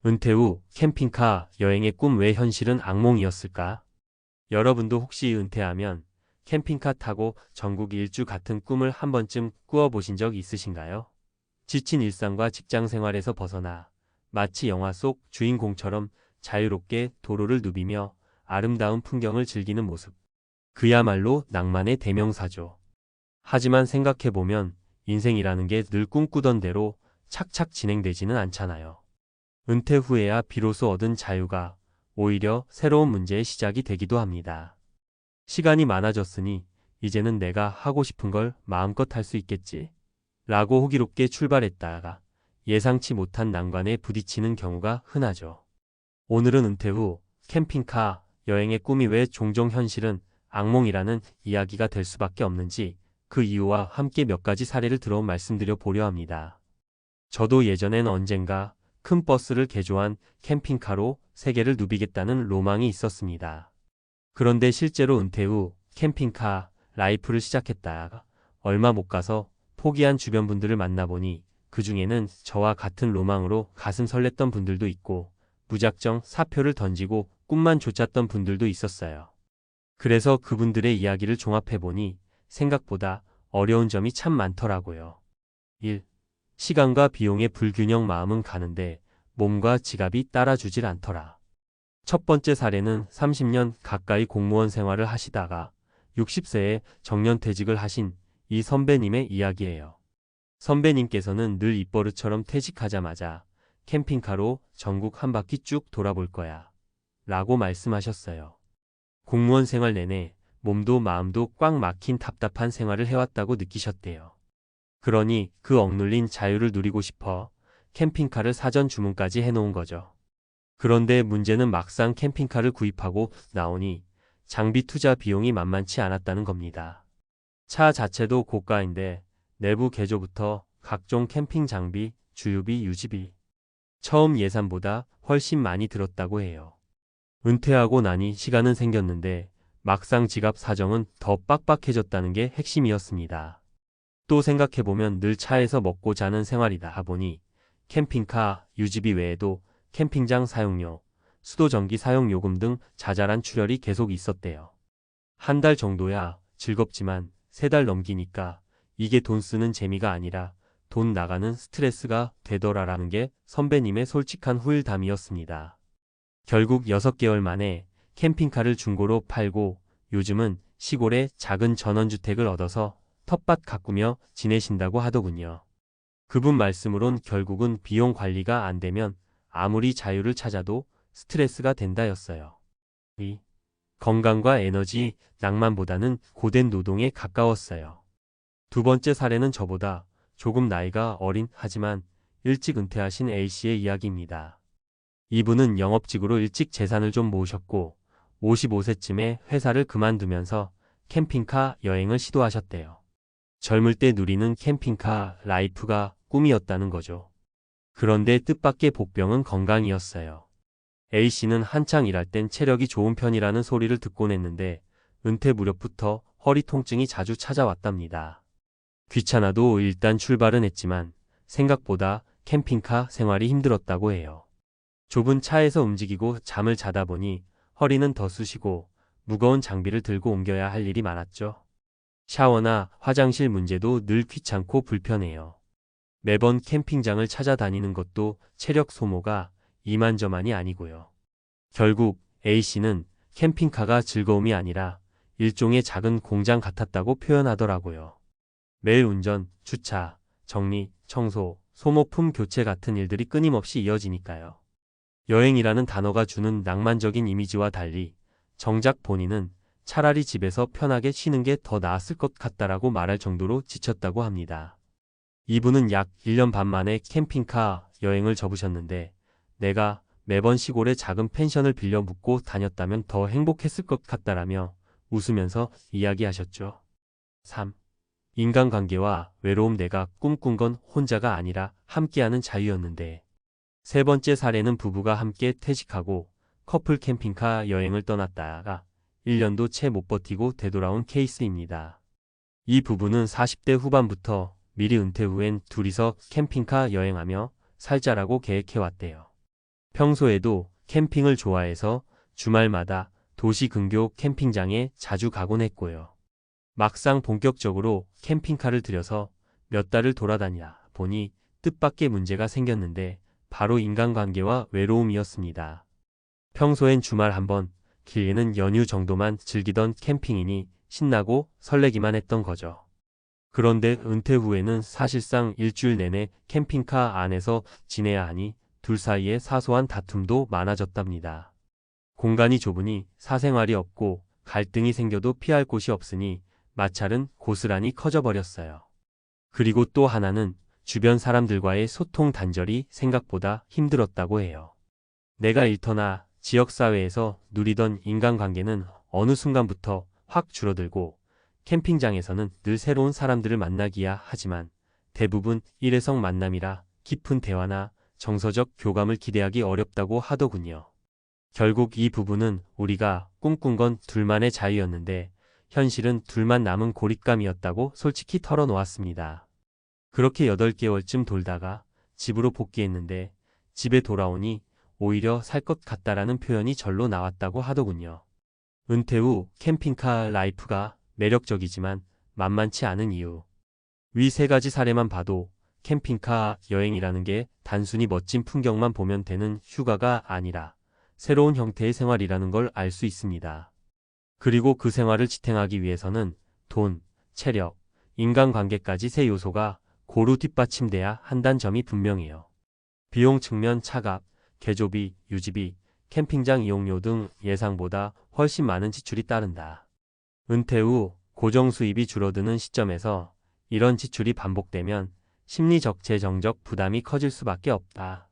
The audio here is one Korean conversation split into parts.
은퇴 후 캠핑카 여행의 꿈 왜 현실은 악몽이었을까? 여러분도 혹시 은퇴하면 캠핑카 타고 전국 일주 같은 꿈을 한 번쯤 꾸어보신 적 있으신가요? 지친 일상과 직장 생활에서 벗어나 마치 영화 속 주인공처럼 자유롭게 도로를 누비며 아름다운 풍경을 즐기는 모습. 그야말로 낭만의 대명사죠. 하지만 생각해보면 인생이라는 게 늘 꿈꾸던 대로 착착 진행되지는 않잖아요. 은퇴 후에야 비로소 얻은 자유가 오히려 새로운 문제의 시작이 되기도 합니다. 시간이 많아졌으니 이제는 내가 하고 싶은 걸 마음껏 할 수 있겠지. 라고 호기롭게 출발했다가 예상치 못한 난관에 부딪히는 경우가 흔하죠. 오늘은 은퇴 후 캠핑카 여행의 꿈이 왜 종종 현실은 악몽이라는 이야기가 될 수밖에 없는지 그 이유와 함께 몇 가지 사례를 들어 말씀드려 보려 합니다. 저도 예전엔 언젠가 큰 버스를 개조한 캠핑카로 세계를 누비겠다는 로망이 있었습니다. 그런데 실제로 은퇴 후 캠핑카 라이프를 시작했다가 얼마 못 가서 포기한 주변 분들을 만나보니 그 중에는 저와 같은 로망으로 가슴 설렜던 분들도 있고 무작정 사표를 던지고 꿈만 좇았던 분들도 있었어요. 그래서 그분들의 이야기를 종합해보니 생각보다 어려운 점이 참 많더라고요. 1. 시간과 비용의 불균형. 마음은 가는데 몸과 지갑이 따라주질 않더라. 첫 번째 사례는 30년 가까이 공무원 생활을 하시다가 60세에 정년퇴직을 하신 이 선배님의 이야기예요. 선배님께서는 늘 입버릇처럼 퇴직하자마자 캠핑카로 전국 한 바퀴 쭉 돌아볼 거야 라고 말씀하셨어요. 공무원 생활 내내 몸도 마음도 꽉 막힌 답답한 생활을 해왔다고 느끼셨대요. 그러니 그 억눌린 자유를 누리고 싶어 캠핑카를 사전 주문까지 해놓은 거죠. 그런데 문제는 막상 캠핑카를 구입하고 나오니 장비 투자 비용이 만만치 않았다는 겁니다. 차 자체도 고가인데 내부 개조부터 각종 캠핑 장비, 주유비, 유지비. 처음 예산보다 훨씬 많이 들었다고 해요. 은퇴하고 나니 시간은 생겼는데 막상 지갑 사정은 더 빡빡해졌다는 게 핵심이었습니다. 또 생각해보면 늘 차에서 먹고 자는 생활이다 보니 캠핑카 유지비 외에도 캠핑장 사용료, 수도 전기 사용요금 등 자잘한 출혈이 계속 있었대요. 한 달 정도야 즐겁지만 3달 넘기니까 이게 돈 쓰는 재미가 아니라 돈 나가는 스트레스가 되더라라는 게 선배님의 솔직한 후일담이었습니다. 결국 6개월 만에 캠핑카를 중고로 팔고 요즘은 시골에 작은 전원주택을 얻어서 텃밭 가꾸며 지내신다고 하더군요. 그분 말씀으론 결국은 비용 관리가 안 되면 아무리 자유를 찾아도 스트레스가 된다였어요. 2. 건강과 에너지, 낭만보다는 고된 노동에 가까웠어요. 두 번째 사례는 저보다 조금 나이가 어린 하지만 일찍 은퇴하신 A씨의 이야기입니다. 이분은 영업직으로 일찍 재산을 좀 모으셨고 55세쯤에 회사를 그만두면서 캠핑카 여행을 시도하셨대요. 젊을 때 누리는 캠핑카 라이프가 꿈이었다는 거죠. 그런데 뜻밖의 복병은 건강이었어요. A씨는 한창 일할 땐 체력이 좋은 편이라는 소리를 듣곤 했는데 은퇴 무렵부터 허리 통증이 자주 찾아왔답니다. 귀찮아도 일단 출발은 했지만 생각보다 캠핑카 생활이 힘들었다고 해요. 좁은 차에서 움직이고 잠을 자다 보니 허리는 더 쑤시고 무거운 장비를 들고 옮겨야 할 일이 많았죠. 샤워나 화장실 문제도 늘 귀찮고 불편해요. 매번 캠핑장을 찾아다니는 것도 체력 소모가 이만저만이 아니고요. 결국 A씨는 캠핑카가 즐거움이 아니라 일종의 작은 공장 같았다고 표현하더라고요. 매일 운전, 주차, 정리, 청소, 소모품 교체 같은 일들이 끊임없이 이어지니까요. 여행이라는 단어가 주는 낭만적인 이미지와 달리 정작 본인은 차라리 집에서 편하게 쉬는 게 더 나았을 것 같다라고 말할 정도로 지쳤다고 합니다. 이분은 약 1년 반 만에 캠핑카 여행을 접으셨는데 내가 매번 시골에 작은 펜션을 빌려 묵고 다녔다면 더 행복했을 것 같다라며 웃으면서 이야기하셨죠. 3. 인간관계와 외로움. 내가 꿈꾼 건 혼자가 아니라 함께하는 자유였는데. 세 번째 사례는 부부가 함께 퇴직하고 커플 캠핑카 여행을 떠났다가 1년도 채 못 버티고 되돌아온 케이스입니다. 이 부부는 40대 후반부터 미리 은퇴 후엔 둘이서 캠핑카 여행하며 살자라고 계획해왔대요. 평소에도 캠핑을 좋아해서 주말마다 도시 근교 캠핑장에 자주 가곤 했고요. 막상 본격적으로 캠핑카를 들여서 몇 달을 돌아다니다 보니 뜻밖의 문제가 생겼는데 바로 인간관계와 외로움이었습니다. 평소엔 주말 한번, 길게는 연휴 정도만 즐기던 캠핑이니 신나고 설레기만 했던 거죠. 그런데 은퇴 후에는 사실상 일주일 내내 캠핑카 안에서 지내야 하니 둘 사이에 사소한 다툼도 많아졌답니다. 공간이 좁으니 사생활이 없고 갈등이 생겨도 피할 곳이 없으니 마찰은 고스란히 커져버렸어요. 그리고 또 하나는 주변 사람들과의 소통 단절이 생각보다 힘들었다고 해요. 내가 일터나 지역사회에서 누리던 인간관계는 어느 순간부터 확 줄어들고 캠핑장에서는 늘 새로운 사람들을 만나기야 하지만 대부분 일회성 만남이라 깊은 대화나 정서적 교감을 기대하기 어렵다고 하더군요. 결국 이 부분은 우리가 꿈꾼 건 둘만의 자유였는데 현실은 둘만 남은 고립감이었다고 솔직히 털어놓았습니다. 그렇게 8개월쯤 돌다가 집으로 복귀했는데 집에 돌아오니 오히려 살 것 같다라는 표현이 절로 나왔다고 하더군요. 은퇴 후 캠핑카 라이프가 매력적이지만 만만치 않은 이유. 위 3가지 사례만 봐도 캠핑카 여행이라는 게 단순히 멋진 풍경만 보면 되는 휴가가 아니라 새로운 형태의 생활이라는 걸 알 수 있습니다. 그리고 그 생활을 지탱하기 위해서는 돈, 체력, 인간관계까지 3 요소가 고루 뒷받침돼야 한다는 점이 분명해요. 비용 측면 차값, 개조비, 유지비, 캠핑장 이용료 등 예상보다 훨씬 많은 지출이 따른다. 은퇴 후 고정 수입이 줄어드는 시점에서 이런 지출이 반복되면 심리적 재정적 부담이 커질 수밖에 없다.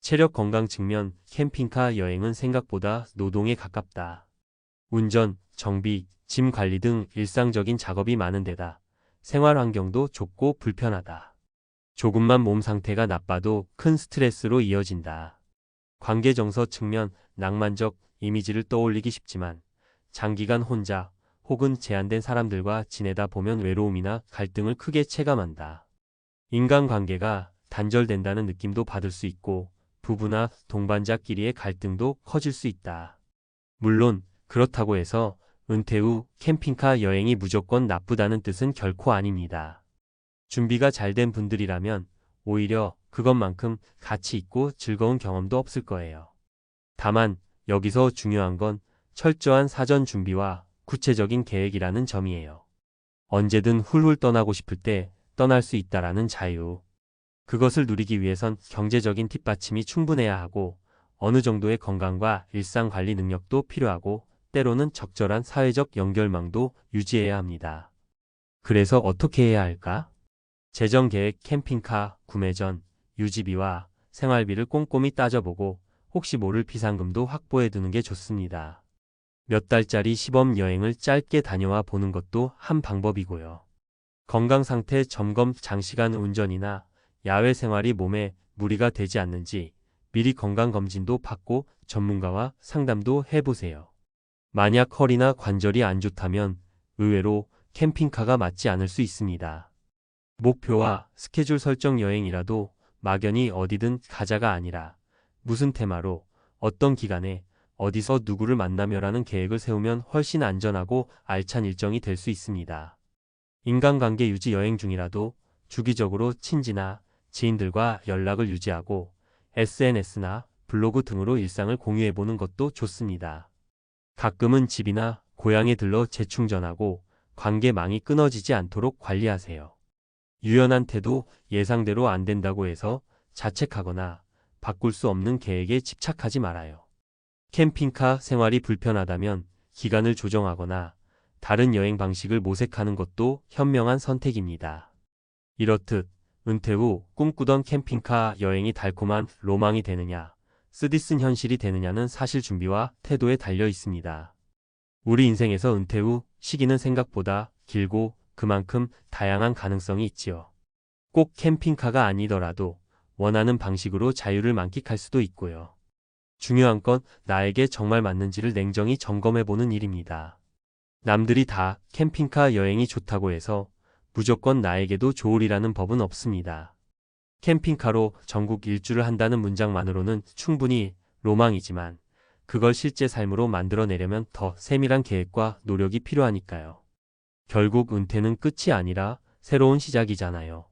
체력 건강 측면 캠핑카 여행은 생각보다 노동에 가깝다. 운전, 정비, 짐 관리 등 일상적인 작업이 많은 데다 생활 환경도 좁고 불편하다. 조금만 몸 상태가 나빠도 큰 스트레스로 이어진다. 관계 정서 측면 낭만적 이미지를 떠올리기 쉽지만 장기간 혼자 혹은 제한된 사람들과 지내다 보면 외로움이나 갈등을 크게 체감한다. 인간관계가 단절된다는 느낌도 받을 수 있고 부부나 동반자끼리의 갈등도 커질 수 있다. 물론 그렇다고 해서 은퇴 후 캠핑카 여행이 무조건 나쁘다는 뜻은 결코 아닙니다. 준비가 잘 된 분들이라면 오히려 그것만큼 가치 있고 즐거운 경험도 없을 거예요. 다만 여기서 중요한 건 철저한 사전 준비와 구체적인 계획이라는 점이에요. 언제든 훌훌 떠나고 싶을 때 떠날 수 있다라는 자유. 그것을 누리기 위해선 경제적인 뒷받침이 충분해야 하고 어느 정도의 건강과 일상관리 능력도 필요하고 때로는 적절한 사회적 연결망도 유지해야 합니다. 그래서 어떻게 해야 할까? 재정계획 캠핑카 구매 전 유지비와 생활비를 꼼꼼히 따져보고 혹시 모를 비상금도 확보해 두는 게 좋습니다. 몇 달짜리 시범 여행을 짧게 다녀와 보는 것도 한 방법이고요. 건강상태 점검 장시간 운전이나 야외 생활이 몸에 무리가 되지 않는지 미리 건강검진도 받고 전문가와 상담도 해보세요. 만약 허리나 관절이 안 좋다면 의외로 캠핑카가 맞지 않을 수 있습니다. 목표와 스케줄 설정 여행이라도 막연히 어디든 가자가 아니라 무슨 테마로 어떤 기간에 어디서 누구를 만나며라는 계획을 세우면 훨씬 안전하고 알찬 일정이 될 수 있습니다. 인간관계 유지 여행 중이라도 주기적으로 친지나 지인들과 연락을 유지하고 SNS나 블로그 등으로 일상을 공유해보는 것도 좋습니다. 가끔은 집이나 고향에 들러 재충전하고 관계망이 끊어지지 않도록 관리하세요. 유연한 태도 예상대로 안 된다고 해서 자책하거나 바꿀 수 없는 계획에 집착하지 말아요. 캠핑카 생활이 불편하다면 기간을 조정하거나 다른 여행 방식을 모색하는 것도 현명한 선택입니다. 이렇듯 은퇴 후 꿈꾸던 캠핑카 여행이 달콤한 로망이 되느냐, 쓰디쓴 현실이 되느냐는 사실 준비와 태도에 달려 있습니다. 우리 인생에서 은퇴 후 시기는 생각보다 길고 그만큼 다양한 가능성이 있지요. 꼭 캠핑카가 아니더라도 원하는 방식으로 자유를 만끽할 수도 있고요. 중요한 건 나에게 정말 맞는지를 냉정히 점검해보는 일입니다. 남들이 다 캠핑카 여행이 좋다고 해서 무조건 나에게도 좋으리라는 법은 없습니다. 캠핑카로 전국 일주를 한다는 문장만으로는 충분히 로망이지만 그걸 실제 삶으로 만들어내려면 더 세밀한 계획과 노력이 필요하니까요. 결국 은퇴는 끝이 아니라 새로운 시작이잖아요.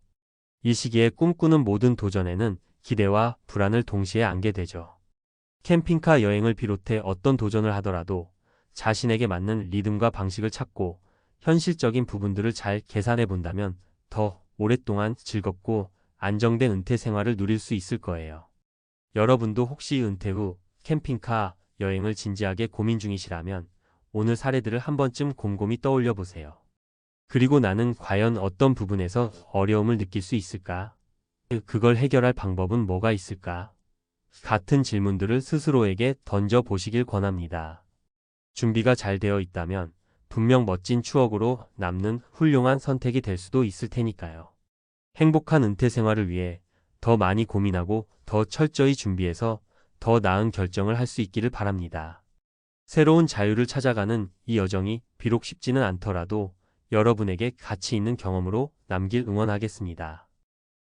이 시기에 꿈꾸는 모든 도전에는 기대와 불안을 동시에 안게 되죠. 캠핑카 여행을 비롯해 어떤 도전을 하더라도 자신에게 맞는 리듬과 방식을 찾고 현실적인 부분들을 잘 계산해 본다면 더 오랫동안 즐겁고 안정된 은퇴 생활을 누릴 수 있을 거예요. 여러분도 혹시 은퇴 후 캠핑카 여행을 진지하게 고민 중이시라면 오늘 사례들을 한 번쯤 곰곰이 떠올려 보세요. 그리고 나는 과연 어떤 부분에서 어려움을 느낄 수 있을까? 그걸 해결할 방법은 뭐가 있을까? 같은 질문들을 스스로에게 던져 보시길 권합니다. 준비가 잘 되어 있다면 분명 멋진 추억으로 남는 훌륭한 선택이 될 수도 있을 테니까요. 행복한 은퇴 생활을 위해 더 많이 고민하고 더 철저히 준비해서 더 나은 결정을 할 수 있기를 바랍니다. 새로운 자유를 찾아가는 이 여정이 비록 쉽지는 않더라도 여러분에게 가치 있는 경험으로 남길 응원하겠습니다.